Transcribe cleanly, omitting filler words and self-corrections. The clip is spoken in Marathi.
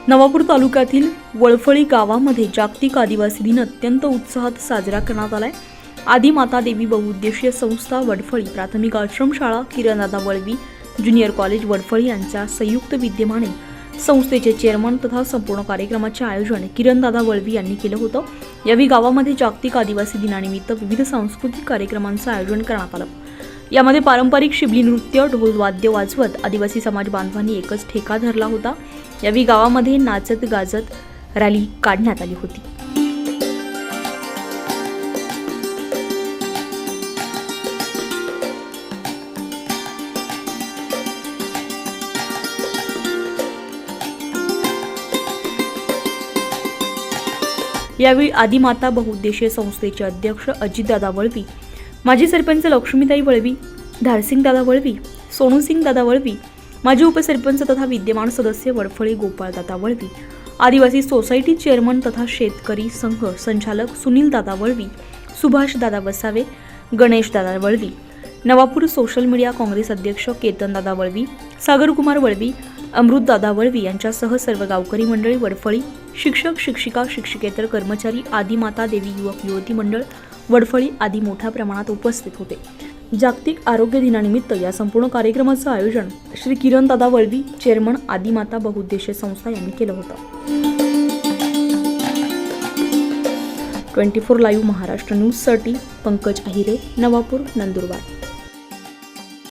नवापूर तालुक्यातील वळफळी गावामध्ये जागतिक आदिवासी दिन अत्यंत उत्साहात साजरा करण्यात आलाय। आदिमाता देवी बहुउद्देशीय संस्था वडफळी प्राथमिक आश्रमशाळा किरणदादा वळवी ज्युनियर कॉलेज वडफळी यांच्या संयुक्त विद्यमाने संस्थेचे चेअरमन तथा संपूर्ण कार्यक्रमाचे आयोजन किरणदादा वळवी यांनी केलं होतं। यावेळी गावामध्ये जागतिक आदिवासी दिनानिमित्त विविध सांस्कृतिक कार्यक्रमांचं आयोजन करण्यात आलं। यामध्ये पारंपरिक शिबली नृत्य, ढोल वाद्य वाजवत आदिवासी समाज बांधवांनी एकच ठेका धरला होता। यावेळी गावामध्ये नाचत गाजत रॅली काढण्यात आली होती। यावेळी आदिमाता बहुउद्देशीय संस्थेचे अध्यक्ष अजितदादा वळवी, माजी सरपंच लक्ष्मीताई वळवी, धारसिंगदादा वळवी, सोनूसिंगदादा वळवी, माजी उपसरपंच तथा विद्यमान सदस्य वडफळी गोपाळदादा वळवी, आदिवासी सोसायटी चेअरमन तथा शेतकरी संघ संचालक सुनीलदादा वळवी, सुभाषदादा वसावे, गणेशदादा वळवी, नवापूर सोशल मीडिया काँग्रेस अध्यक्ष केतनदादा वळवी, सागरकुमार वळवी, अमृतदादा वळवी यांच्यासह सर्व गावकरी मंडळी, वडफळी शिक्षक, शिक्षिका, शिक्षकेतर कर्मचारी, आदिमाता देवी युवक युवती मंडळ वडफळी आदी मोठ्या प्रमाणात उपस्थित होते। जागतिक आरोग्य दिनानिमित्त या संपूर्ण कार्यक्रमाचं आयोजन श्री किरणदादा वळवी चेअरमन आदिमाता बहुउद्देशीय संस्था यांनी केलं होतं। 24 लाईव्ह महाराष्ट्र न्यूजसाठी पंकज अहिरे, नवापूर, नंदुरबार।